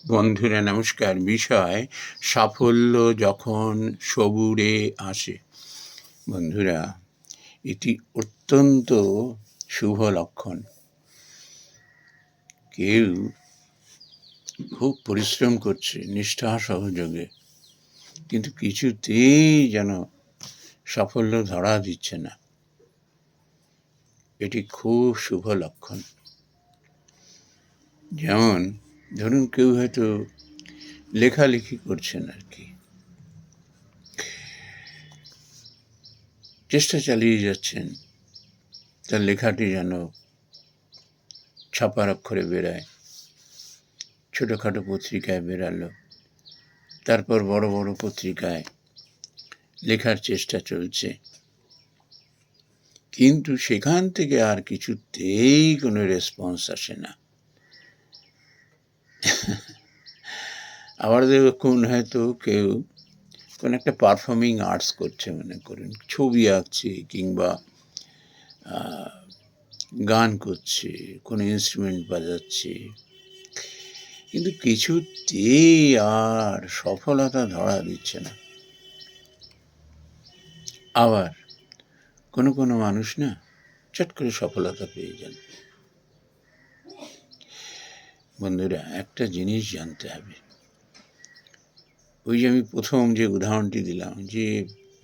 বন্ধুরা নমস্কার। বিষয় সাফল্য যখন সবুরে আসে। বন্ধুরা, এটি অত্যন্ত শুভ লক্ষণ। কেউ খুব পরিশ্রম করছে নিষ্ঠা সহযোগে, কিন্তু কিছুতেই যেন সাফল্য ধরা দিচ্ছে না। এটি খুব শুভ লক্ষণ। যেমন ধরুন, কেউ হয়তো লেখালেখি করছেন আর কি, চেষ্টা চালিয়ে যাচ্ছেন তার লেখাটি যেন ছাপার অক্ষরে বেরায়। ছোটোখাটো পত্রিকায় বেরালো, তারপর বড় বড় পত্রিকায় লেখার চেষ্টা চলছে, কিন্তু সেখান থেকে আর কিছুতেই কোনো রেসপন্স আসে না। আবার দেখুন, হয়তো কেউ কোনো একটা পারফর্মিং আর্টস করছে, মনে করুন ছবি আঁকছে কিংবা গান করছে, কোনো ইনস্ট্রুমেন্ট বাজাচ্ছে, কিন্তু কিছুতেই আর সফলতা ধরা দিচ্ছে না। আবার কোনো কোনো মানুষ না চট করে সফলতা পেয়ে যান। বন্ধুরা, একটা জিনিস জানতে হবে। ওই যে আমি প্রথম যে উদাহরণটি দিলাম, যে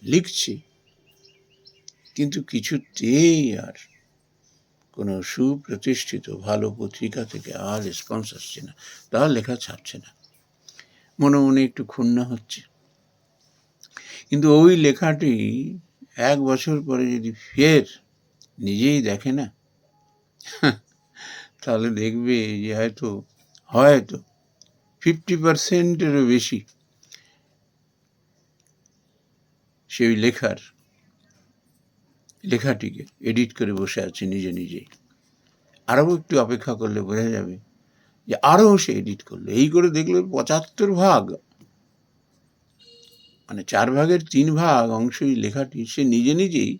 লিখছি কিন্তু কিছুতেই আর কোনো সুপ্রতিষ্ঠিত ভালো পত্রিকা থেকে আর রেসপন্স আসছে না, তার লেখা ছাপছে না, মনে মনে একটু ক্ষুণ্ণ হচ্ছে। কিন্তু ওই লেখাটি 1 বছর পরে যদি ফের নিজেই দেখে না, তাহলে দেখবে যে হয়তো 50%-এরও বেশি সেই লেখাটিকে এডিট করে বসে আছে নিজে নিজেই। আরও একটু অপেক্ষা করলে বোঝা যাবে যে আরও সে এডিট করলো। এই করে দেখলো 75 ভাগ, মানে 4 ভাগের 3 ভাগ অংশই লেখাটি সে নিজে নিজেই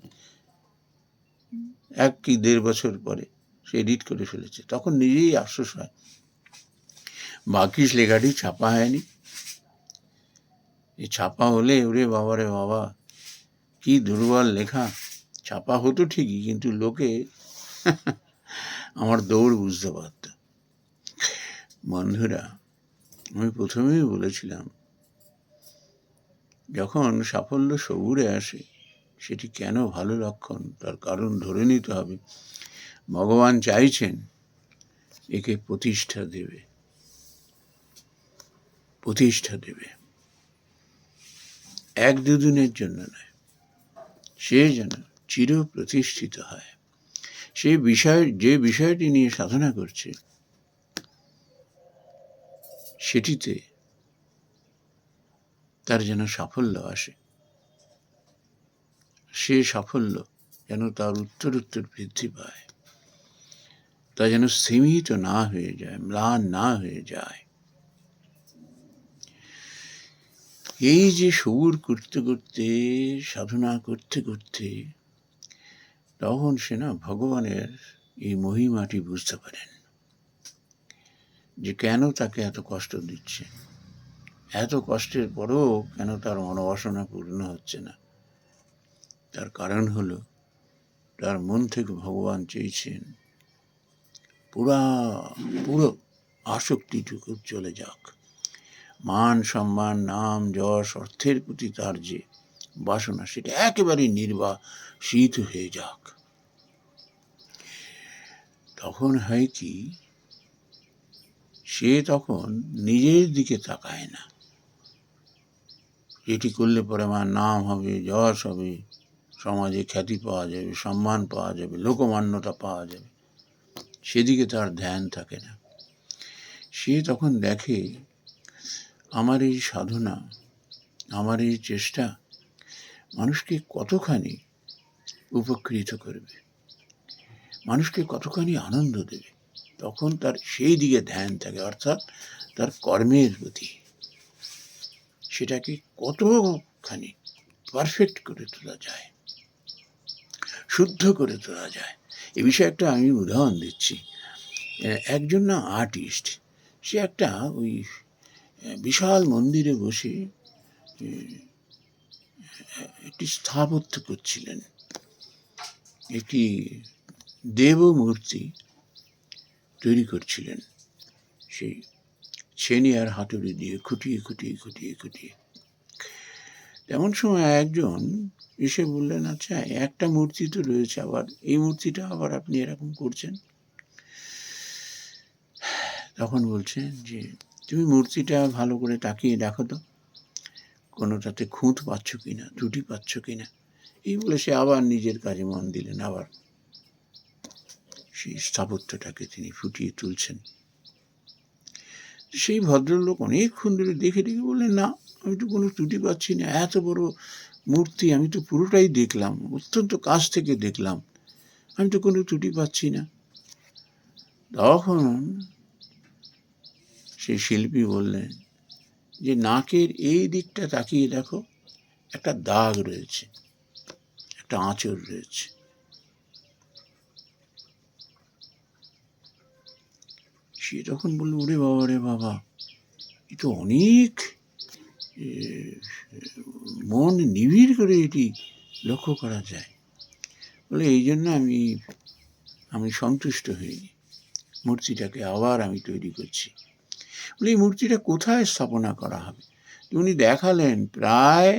1 কি 1.5 বছর পরে সে এডিট করে ফেলেছে। তখন নিজেই আফসোস হয়, বাকি লেখাটি ছাপা হয়নি। এই ছাপা হলে ওরে বাবারে বাবা, কি দুর্বল লেখা! ছাপা হতো ঠিকই, কিন্তু লোকে আমার দৌড় বুঝতে পারত। বন্ধুরা, আমি প্রথমেই বলেছিলাম, যখন সাফল্য সবুরে আসে সেটি কেন ভালো লক্ষণ, তার কারণ ধরে নিতে হবে। ভগবান চাইছেন একে প্রতিষ্ঠা দেবে, 1-2 দিনের জন্য নয়, সে যেন চির প্রতিষ্ঠিত হয়। যে বিষয়টি নিয়ে সাধনা করছে সেটিতে তার যেন সাফল্য আসে, সে সাফল্য যেন তার উত্তরোত্তর বৃদ্ধি পায়, তা যেন সীমিত না হয়ে যায়, ম্লান না হয়ে যায়। এই যে সবুর করতে করতে, সাধনা করতে করতে, তখন সে না ভগবানের এই মহিমাটি বুঝতে পারেন, যে কেন তাকে এত কষ্ট দিচ্ছে, এত কষ্টের পরও কেন তার মনোবাসনা পূর্ণ হচ্ছে না। তার কারণ হলো, তার মন থেকে ভগবান চেয়েছেন পুরো আসক্তিটুকু চলে যাক। মান সম্মান, নাম যশ, অর্থের প্রতি তার যে বাসনা, সেটা একেবারে নির্বাসিত হয়ে যাক। তখন হয় কি, সে তখন নিজের দিকে তাকায় না, এটি করলে পরে আমার নাম হবে, যশ হবে, সমাজে খ্যাতি পাওয়া যাবে, সম্মান পাওয়া যাবে, লোকমান্যতা পাওয়া যাবে, সেদিকে তার ধ্যান থাকে না। সে তখন দেখে, আমার এই সাধনা, আমার এই চেষ্টা মানুষকে কতখানি উপকৃত করবে, মানুষকে কতখানি আনন্দ দেবে। তখন তার সেই দিকে ধ্যান থাকে, অর্থাৎ তার কর্মের প্রতি, সেটাকে কতখানি পারফেক্ট করে তোলা যায়, শুদ্ধ করে তোলা যায়। এ বিষয়ে একটা আমি উদাহরণ দিচ্ছি। একজন না আর্টিস্ট, সে একটা ওই বিশাল মন্দিরে বসে একটি স্থাপত্য করছিলেন, একটি দেব মূর্তি তৈরি করছিলেন, সেই ছেনি আর হাতুড়ি দিয়ে খুঁটিয়ে খুঁটিয়ে খুঁটিয়ে খুঁটিয়ে। তেমন সময় একজন এসে বললেন, আচ্ছা একটা মূর্তি তো রয়েছে, আবার এই মূর্তিটা আবার আপনি এরকম করছেন। তখন বলছেন যে তুমি মূর্তিটা ভালো করে তাকিয়ে দেখো তো, কোনোটাতে খুঁত পাচ্ছ কিনা, ত্রুটি পাচ্ছ কিনা। এই বলে সে আবার নিজের কাজে মন দিলেন, আবার সেই স্থাপত্যটাকে তিনি ফুটিয়ে তুলছেন। সেই ভদ্রলোক অনেকক্ষণ ধরে দেখে দেখে বললেন, না আমি তো কোনো ত্রুটি পাচ্ছি না, এত বড় মূর্তি আমি তো পুরোটাই দেখলাম, অত্যন্ত কাছ থেকে দেখলাম, আমি তো কোনো ত্রুটি পাচ্ছি না। তখন সেই শিল্পী বললেন যে নাকের এই দিকটা তাকিয়ে দেখো, একটা দাগ রয়েছে, একটা আঁচড় রয়েছে। সে তখন বলল, ওরে বাবা রে বাবা, এ তো অনেক মন নিবিড় করে এটি লক্ষ্য করা যায়। বলে এই জন্য আমি সন্তুষ্ট হইনি, মূর্তিটাকে আবার আমি তৈরি করছি। বলে এই মূর্তিটা কোথায় স্থাপনা করা হবে? উনি দেখালেন, প্রায়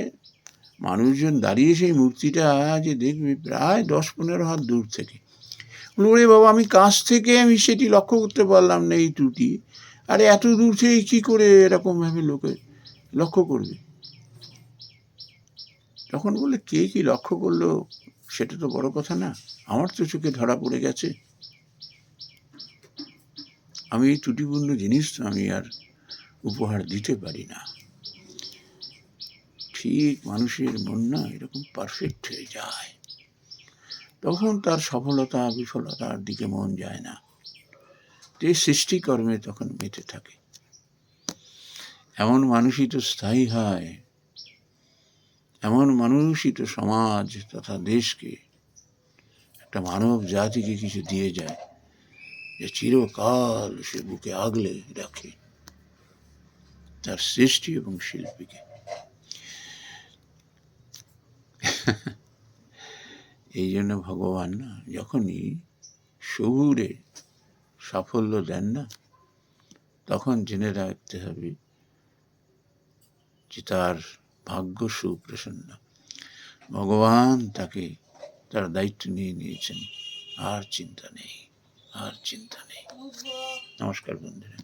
মানুষজন দাঁড়িয়ে সেই মূর্তিটা যে দেখবে প্রায় 10-15 হাত দূর থেকে। ওরে বাবা, আমি কাছ থেকে আমি সেটি লক্ষ্য করতে পারলাম না এই ত্রুটি, আর এত দূর থেকে কী করে এরকমভাবে লোকে লক্ষ্য করবে? তখন বলে, কে কি লক্ষ্য করলো সেটা তো বড় কথা না, আমার তো চোখে ধরা পড়ে গেছে। আমি এই ত্রুটিপূর্ণ জিনিস তো আমি আর উপহার দিতে পারি না। ঠিক মানুষের মন না এরকম পারফেক্ট হয়ে যায়, তখন তার সফলতা বিফলতার দিকে মন যায় না, যে সৃষ্টিকর্মে তখন মেতে থাকে। এমন মানুষই তো স্থায়ী হয়, এমন মানুষই তো সমাজ তথা দেশকে, একটা মানব জাতিকে কিছু দিয়ে যায়, যে চিরকাল সে বুকে আগলে রাখে তার সৃষ্টি এবং শিল্পীকে। এই জন্য ভগবান না যখনই শহুরে সাফল্য দেন না, তখন জেনে রাখতে হবে যে তার ভাগ্য সুপ্রসন্ন, ভগবান তাকে তার দায়িত্ব নিয়ে নিয়েছেন, আর চিন্তা নেই, আর চিন্তা নেই। নমস্কার বন্ধুরা।